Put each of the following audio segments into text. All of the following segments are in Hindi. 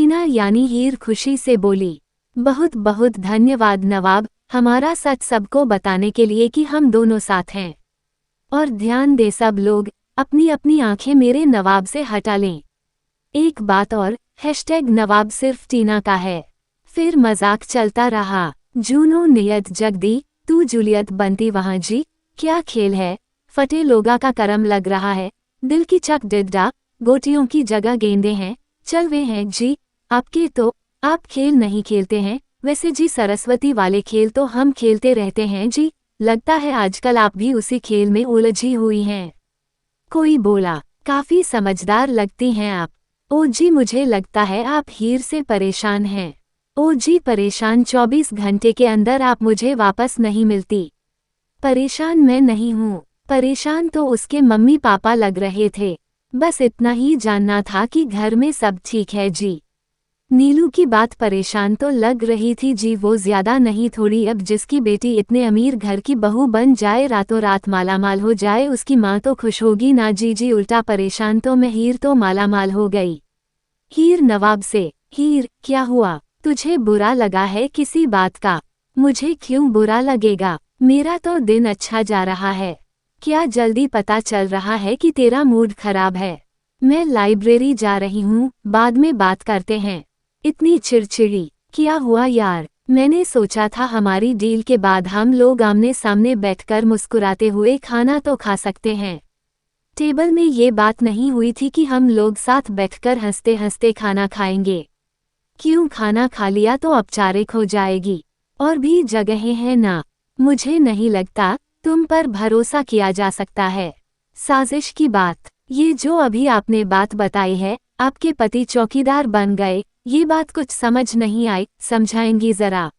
टीना यानी हीर खुशी से बोली, बहुत बहुत धन्यवाद नवाब, हमारा सच सबको बताने के लिए कि हम दोनों साथ हैं। और ध्यान दे सब लोग, अपनी अपनी आंखें मेरे नवाब से हटा लें। एक बात और, #नवाब सिर्फ टीना का है। फिर मजाक चलता रहा। जूनो नियत जगदी, तू जूलियत बनती वहाँ जी, क्या खेल है, फटे लोगा का करम लग रहा है, दिल की चक डिड्डा, गोटियों की जगह गेंदे हैं, चल वे हैं जी, आपके तो, आप खेल नहीं खेलते हैं, वैसे जी सरस्वती वाले खेल तो हम खेलते रहते हैं जी, लगता है आजकल आप भी उसी खेल में उलझी हुई हैं। कोई बोला, काफी समझदार लगती हैं आप। ओ जी मुझे लगता है आप हीर से परेशान हैं। ओ जी परेशान 24 घंटे के अंदर आप मुझे वापस नहीं मिलती। परेशान मैं नहीं हूँ, परेशान तो उसके मम्मी पापा लग रहे थे। बस इतना ही जानना था कि घर में सब ठीक है जी। नीलू की बात परेशान तो लग रही थी जी, वो ज्यादा नहीं थोड़ी, अब जिसकी बेटी इतने अमीर घर की बहू बन जाए, रातों रात मालामाल हो जाए, उसकी माँ तो खुश होगी ना जी। जी उल्टा परेशान तो मैं, हीर तो मालामाल हो गई। हीर नवाब से, हीर क्या हुआ, तुझे बुरा लगा है किसी बात का? मुझे क्यों बुरा लगेगा, मेरा तो दिन अच्छा जा रहा है। क्या जल्दी पता चल रहा है कि तेरा मूड खराब है? मैं लाइब्रेरी जा रही हूँ, बाद में बात करते हैं। इतनी चिड़चिड़ी, क्या हुआ यार? मैंने सोचा था हमारी डील के बाद हम लोग आमने सामने बैठकर मुस्कुराते हुए खाना तो खा सकते हैं। टेबल में ये बात नहीं हुई थी कि हम लोग साथ बैठकर हंसते हंसते खाना खाएंगे। क्यों खाना खा लिया तो औपचारिक हो जाएगी? और भी जगहें हैं ना। मुझे नहीं लगता तुम पर भरोसा किया जा सकता है। साजिश की बात, ये जो अभी आपने बात बताई है, आपके पति चौकीदार बन गए, ये बात कुछ समझ नहीं आई, समझाएंगी जरा?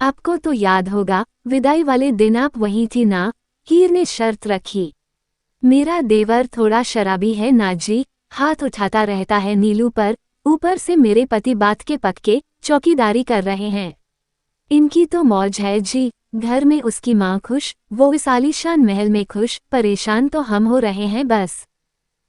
आपको तो याद होगा, विदाई वाले दिन आप वहीं थी ना? हीर ने शर्त रखी। मेरा देवर थोड़ा शराबी है ना जी, हाथ उठाता रहता है नीलू पर, ऊपर से मेरे पति बात के पक्के, चौकीदारी कर रहे हैं। इनकी तो मौज है जी, घर में उसकी माँ खुश, वो इस आलीशान महल में खुश, परेशान तो हम हो रहे हैं बस।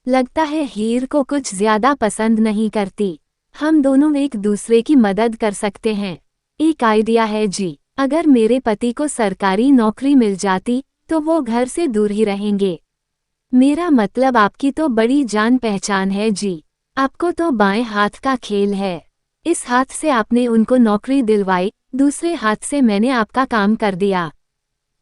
लगता है हीर को कुछ ज्यादा पसंद नहीं करती। हम दोनों एक दूसरे की मदद कर सकते हैं। एक आइडिया है जी, अगर मेरे पति को सरकारी नौकरी मिल जाती, तो वो घर से दूर ही रहेंगे। मेरा मतलब आपकी तो बड़ी जान पहचान है जी, आपको तो बाएं हाथ का खेल है। इस हाथ से आपने उनको नौकरी दिलवाई, दूसरे हाथ से मैंने आपका काम कर दिया।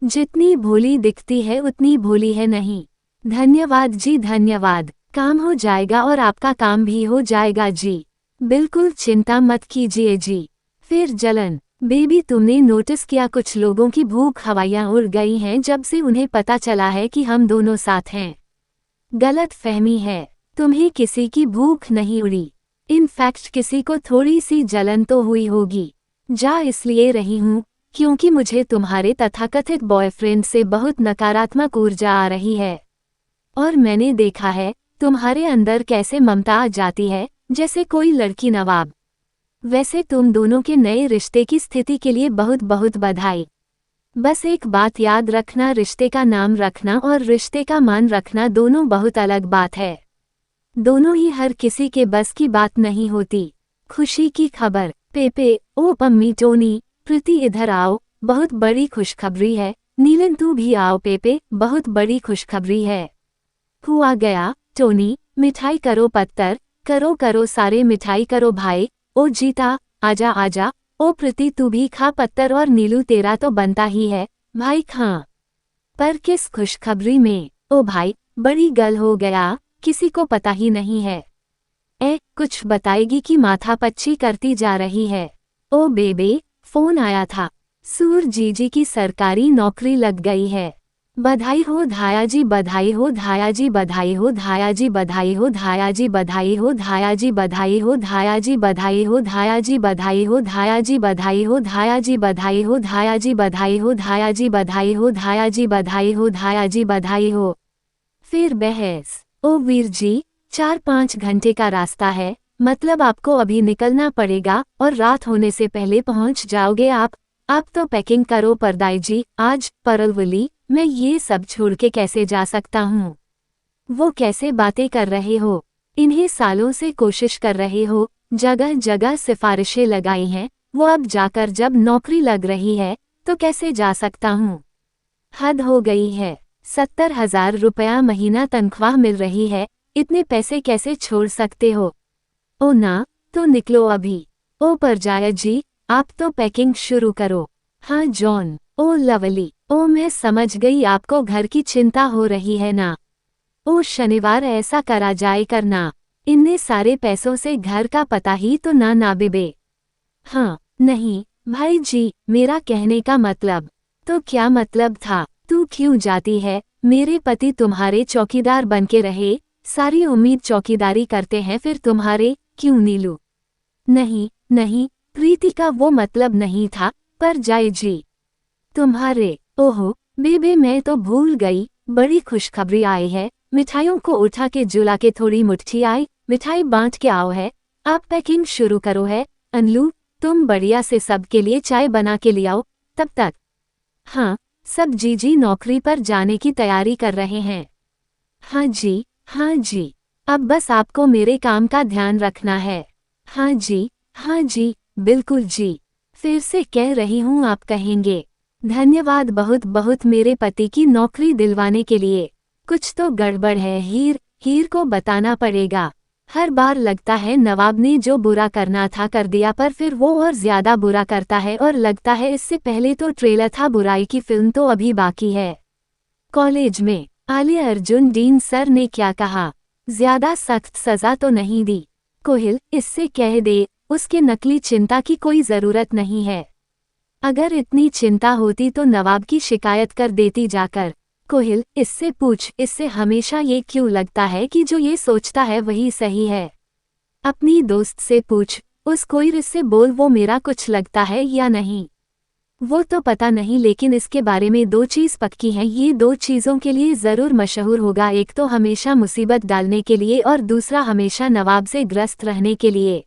जितनी भोली दिखती है उतनी भोली है नहीं। धन्यवाद जी धन्यवाद, काम हो जाएगा और आपका काम भी हो जाएगा जी, बिल्कुल चिंता मत कीजिए जी। फिर जलन, बेबी तुमने नोटिस किया कुछ लोगों की भूख हवाइयाँ उड़ गई हैं जब से उन्हें पता चला है कि हम दोनों साथ हैं। गलत फहमी है, तुम्हें किसी की भूख नहीं उड़ी। इनफैक्ट किसी को थोड़ी सी जलन तो हुई होगी। जा इसलिए रही हूँ क्योंकि मुझे तुम्हारे तथाकथित बॉयफ्रेंड से बहुत नकारात्मक ऊर्जा आ रही है। और मैंने देखा है तुम्हारे अंदर कैसे ममता आ जाती है, जैसे कोई लड़की नवाब। वैसे तुम दोनों के नए रिश्ते की स्थिति के लिए बहुत बहुत बधाई। बस एक बात याद रखना, रिश्ते का नाम रखना और रिश्ते का मान रखना दोनों बहुत अलग बात है। दोनों ही हर किसी के बस की बात नहीं होती। खुशी की खबर, पेपे, ओ पम्मी टोनी, प्रीति इधर आओ, बहुत बड़ी खुशखबरी है। नीलन तू भी आओ पेपे, बहुत बड़ी खुशखबरी है। हुआ गया, टोनी, मिठाई करो पत्तर, करो करो सारे मिठाई करो भाई। ओ जीता, आजा आजा, ओ प्रीति तू भी खा पत्तर, और नीलू तेरा तो बनता ही है, भाई खा। पर किस खुशखबरी में? ओ भाई, बड़ी गल हो गया, किसी को पता ही नहीं है। कुछ बताएगी कि माथा पच्ची करती जा रही है। ओ बेबे, फोन आया था, सूर जीजी की सरकारी नौकरी लग गई है। बधाई हो धाया जी, बधाई हो धाया जी, बधाई हो धाया जी, बधाई हो धाया जी, बधाई हो धाया जी, बधाई हो धाया जी, बधाई हो धाया जी, बधाई हो धाया जी, बधाई हो धाया जी, बधाई हो धाया जी, बधाई हो धाया जी, बधाई हो धाया जी, बधाई हो धाया जी, बधाई हो। फिर बहस, ओ वीर जी, 4-5 घंटे का रास्ता है, मतलब आपको अभी निकलना पड़ेगा और रात होने से पहले पहुंच जाओगे आप तो पैकिंग करो परदाई जी, आज परलवली मैं ये सब छोड़ के कैसे जा सकता हूँ? वो कैसे बातें कर रहे हो? इन्हें सालों से कोशिश कर रहे हो, जगह जगह सिफारिशें लगाई हैं, वो अब जाकर जब नौकरी लग रही है तो कैसे जा सकता हूँ। हद हो गई है। 70,000 रुपया महीना तनख्वाह मिल रही है, इतने पैसे कैसे छोड़ सकते हो। ओ ना, तो निकलो अभी। ओ परजाया जी, आप तो पैकिंग शुरू करो। हाँ जॉन। Oh lovely. ओ मैं समझ गई, आपको घर की चिंता हो रही है ना। ओ शनिवार ऐसा करा जाए करना, इतने सारे पैसों से घर का पता ही तो ना बिबे। हाँ, नहीं, भाई जी, मेरा कहने का मतलब। तो क्या मतलब था, तू क्यों जाती है, मेरे पति तुम्हारे चौकीदार बनके रहे, सारी उम्मीद चौकीदारी करते हैं फिर तुम्हारे, क्यों नीलू। नहीं, नहीं, प्रीति का वो मतलब नहीं था, पर जाए जी। तुम्हारे, ओहो, बेबे मैं तो भूल गई, बड़ी खुशखबरी आई है, मिठाइयों को उठा के जुला के थोड़ी मुट्ठी आई, मिठाई बांट के आओ है, आप पैकिंग शुरू करो है, अनलू, तुम बढ़िया से सबके लिए चाय बना के ले आओ, तब तक। हाँ, सब जीजी नौकरी पर जाने की तैयारी कर रहे हैं। हाँ जी, हाँ जी, अब बस आपको मेरे काम का ध्यान रखना है। हाँ जी, बिल्कुल जी। फिर से कह रही हूँ, आप कहेंगे। धन्यवाद बहुत बहुत मेरे पति की नौकरी दिलवाने के लिए। कुछ तो गड़बड़ है, हीर को बताना पड़ेगा। हर बार लगता है नवाब ने जो बुरा करना था कर दिया, पर फिर वो और ज्यादा बुरा करता है और लगता है इससे पहले तो ट्रेलर था, बुराई की फिल्म तो अभी बाकी है। कॉलेज में आलिया अर्जुन, डीन सर ने क्या कहा, ज्यादा सख्त सजा तो नहीं दी। कोहिल, इससे कह दे उसके नकली चिंता की कोई जरूरत नहीं है। अगर इतनी चिंता होती तो नवाब की शिकायत कर देती जाकर। कोहिल, इससे पूछ, इससे हमेशा ये क्यों लगता है कि जो ये सोचता है वही सही है। अपनी दोस्त से पूछ, उस कोई से बोल वो मेरा कुछ लगता है या नहीं। वो तो पता नहीं, लेकिन इसके बारे में दो चीज़ पक्की हैं, ये दो चीज़ों के लिए ज़रूर मशहूर होगा, एक तो हमेशा मुसीबत डालने के लिए और दूसरा हमेशा नवाब से ग्रस्त रहने के लिए।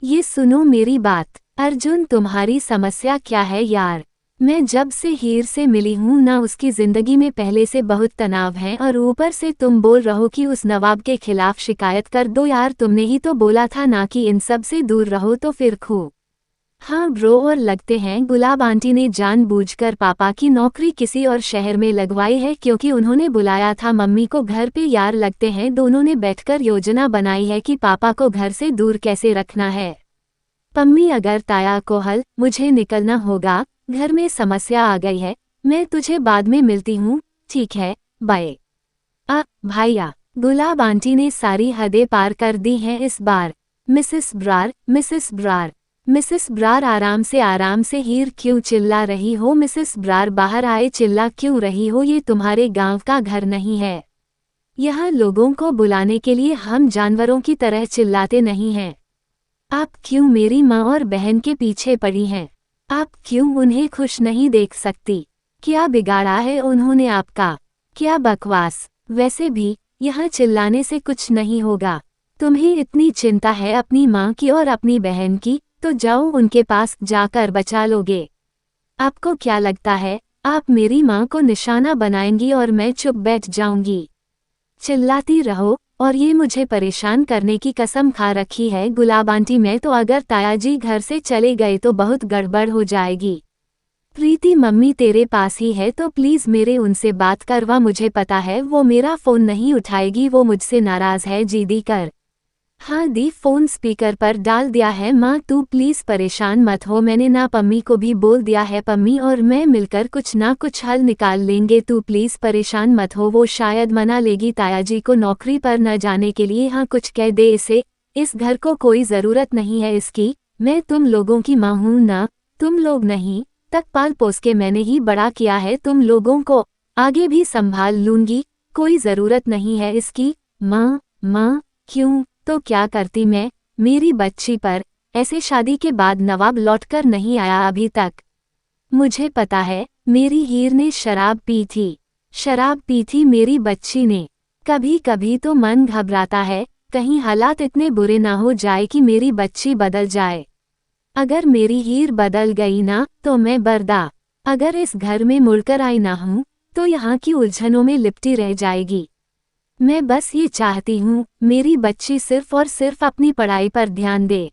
ये सुनो मेरी बात, अर्जुन तुम्हारी समस्या क्या है यार। मैं जब से हीर से मिली हूँ ना, उसकी ज़िंदगी में पहले से बहुत तनाव है और ऊपर से तुम बोल रहो कि उस नवाब के खिलाफ शिकायत कर दो। यार तुमने ही तो बोला था ना कि इन सब से दूर रहो, तो फिर खूब। हाँ ब्रो, और लगते हैं गुलाब आंटी ने जानबूझकर पापा की नौकरी किसी और शहर में लगवाई है, क्योंकि उन्होंने बुलाया था मम्मी को घर पे। यार लगते हैं दोनों ने बैठकर योजना बनाई है कि पापा को घर से दूर कैसे रखना है। पम्मी, अगर ताया को हल, मुझे निकलना होगा, घर में समस्या आ गई है, मैं तुझे बाद में मिलती हूँ। ठीक है, बाय। भाइया, गुलाब आंटी ने सारी हदें पार कर दी हैं इस बार। मिसेस ब्रार, आराम से हीर क्यों चिल्ला रही हो। मिसेस ब्रार बाहर आए, चिल्ला क्यों रही हो, ये तुम्हारे गांव का घर नहीं है। यहाँ लोगों को बुलाने के लिए हम जानवरों की तरह चिल्लाते नहीं हैं। आप क्यों मेरी माँ और बहन के पीछे पड़ी हैं? आप क्यों उन्हें खुश नहीं देख सकती? क्या बिगाड़ा है उन्होंने आपका? क्या बकवास। वैसे भी यहाँ चिल्लाने से कुछ नहीं होगा। तुम्हें इतनी चिंता है अपनी माँ की और अपनी बहन की, तो जाओ उनके पास, जाकर बचा लोगे। आपको क्या लगता है आप मेरी माँ को निशाना बनाएंगी और मैं चुप बैठ जाऊंगी? चिल्लाती रहो, और ये मुझे परेशान करने की कसम खा रखी है गुलाब आंटी। मैं तो अगर तायाजी घर से चले गए तो बहुत गड़बड़ हो जाएगी। प्रीति मम्मी तेरे पास ही है तो प्लीज़ मेरे उनसे बात करवा। मुझे पता है वो मेरा फ़ोन नहीं उठाएगी, वो मुझसे नाराज़ है, जिदी कर। हाँ दी, फ़ोन स्पीकर पर डाल दिया है। माँ तू प्लीज़ परेशान मत हो, मैंने ना पम्मी को भी बोल दिया है, पम्मी और मैं मिलकर कुछ ना कुछ हल निकाल लेंगे। तू प्लीज़ परेशान मत हो, वो शायद मना लेगी तायाजी को नौकरी पर न जाने के लिए। हाँ कुछ कह दे इसे, इस घर को कोई ज़रूरत नहीं है इसकी। मैं तुम लोगों की माँ हूँ ना, तुम लोग नहीं तक पाल पोस के मैंने ही बड़ा किया है, तुम लोगों को आगे भी संभाल लूँगी, कोई ज़रूरत नहीं है इसकी। माँ क्यों, तो क्या करती मैं मेरी बच्ची पर। ऐसे शादी के बाद नवाब लौटकर नहीं आया अभी तक। मुझे पता है मेरी हीर ने शराब पी थी मेरी बच्ची ने। कभी कभी तो मन घबराता है कहीं हालात इतने बुरे ना हो जाए कि मेरी बच्ची बदल जाए। अगर मेरी हीर बदल गई ना तो मैं बर्दा, अगर इस घर में मुड़कर आई ना हूँ तो यहाँ की उलझनों में लिपटी रह जाएगी। मैं बस ये चाहती हूँ मेरी बच्ची सिर्फ और सिर्फ अपनी पढ़ाई पर ध्यान दे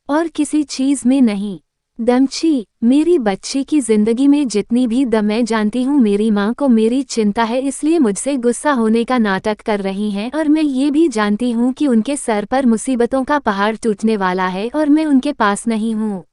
और किसी चीज में नहीं। दमची, मेरी बच्ची की जिंदगी में जितनी भी दम मैं जानती हूँ मेरी माँ को मेरी चिंता है, इसलिए मुझसे गुस्सा होने का नाटक कर रही हैं, और मैं ये भी जानती हूँ कि उनके सर पर मुसीबतों का पहाड़ टूटने वाला है और मैं उनके पास नहीं हूँ।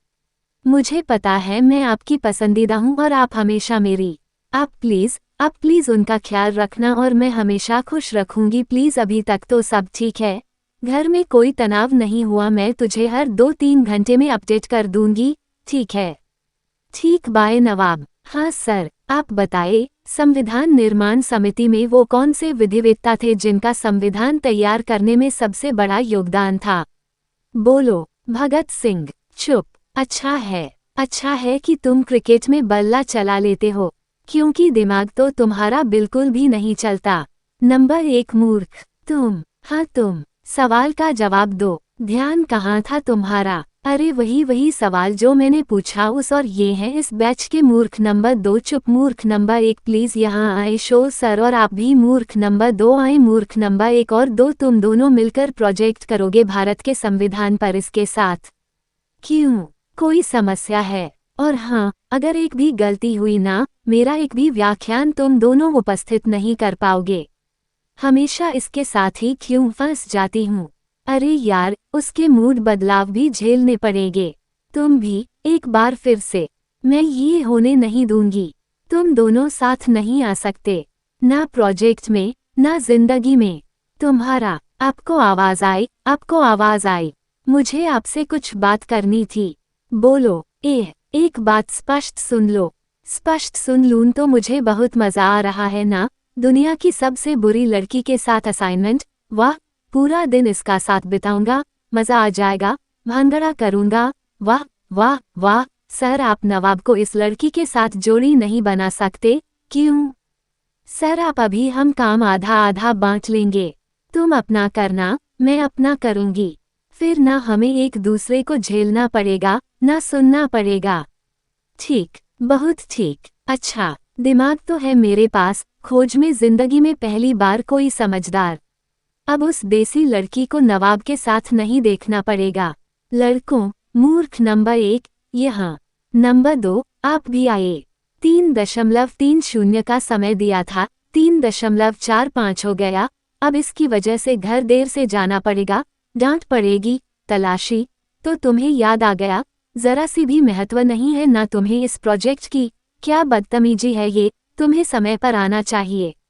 मुझे पता है मैं आपकी पसंदीदा हूँ और आप हमेशा मेरी। आप प्लीज उनका ख्याल रखना और मैं हमेशा खुश रखूंगी प्लीज। अभी तक तो सब ठीक है, घर में कोई तनाव नहीं हुआ, मैं तुझे हर 2-3 घंटे में अपडेट कर दूंगी, ठीक है? ठीक, बाय नवाब। हाँ सर, आप बताइए, संविधान निर्माण समिति में वो कौन से विधिवेत्ता थे जिनका संविधान तैयार करने में सबसे बड़ा योगदान था? बोलो, भगत सिंह। चुप। अच्छा है कि तुम क्रिकेट में बल्ला चला लेते हो, क्योंकि दिमाग तो तुम्हारा बिल्कुल भी नहीं चलता। नंबर 1 मूर्ख। तुम। हाँ तुम। सवाल का जवाब दो। ध्यान कहाँ था तुम्हारा? अरे वही सवाल जो मैंने पूछा उस, और ये हैं इस बैच के मूर्ख। नंबर 2 चुप। मूर्ख नंबर 1 प्लीज यहाँ आए शो सर, और आप भी मूर्ख नंबर 2 आए। मूर्ख नंबर 1 और 2 तुम दोनों मिलकर प्रोजेक्ट करोगे भारत के संविधान पर, इसके साथ क्यों कोई समस्या है? और हाँ, अगर एक भी गलती हुई ना, मेरा एक भी व्याख्यान तुम दोनों उपस्थित नहीं कर पाओगे। हमेशा इसके साथ ही क्यों फंस जाती हूँ? अरे यार, उसके मूड बदलाव भी झेलने पड़ेंगे। तुम भी एक बार फिर से। मैं ये होने नहीं दूंगी। तुम दोनों साथ नहीं आ सकते, ना प्रोजेक्ट में ना जिंदगी में। तुम्हारा। आपको आवाज आई। मुझे आपसे कुछ बात करनी थी। बोलो। एक बात स्पष्ट सुन लो। स्पष्ट सुन लूं तो मुझे बहुत मजा आ रहा है ना, दुनिया की सबसे बुरी लड़की के साथ असाइनमेंट। वाह, पूरा दिन इसका साथ बिताऊंगा, मजा आ जाएगा, भांगड़ा करूंगा। वाह वाह वाह। सर, आप नवाब को इस लड़की के साथ जोड़ी नहीं बना सकते? क्यों? सर, आप अभी हम काम आधा आधा बांट लेंगे। तुम अपना करना, मैं अपना करूंगी। फिर ना हमें एक दूसरे को झेलना पड़ेगा, ना सुनना पड़ेगा। ठीक, बहुत ठीक। अच्छा, दिमाग तो है मेरे पास, खोज में जिंदगी में पहली बार कोई समझदार। अब उस देसी लड़की को नवाब के साथ नहीं देखना पड़ेगा। लड़कों, मूर्ख नंबर 1 यहाँ। नंबर 2, आप भी आए। 3.30 का समय दिया था, 3.45 हो गया। अब इसकी वजह से घर देर से जाना पड़ेगा, डांट पड़ेगी, तलाशी। तो तुम्हें याद आ गया, जरा सी भी महत्व नहीं है ना तुम्हें इस प्रोजेक्ट की? क्या बदतमीजी है ये, तुम्हें समय पर आना चाहिए।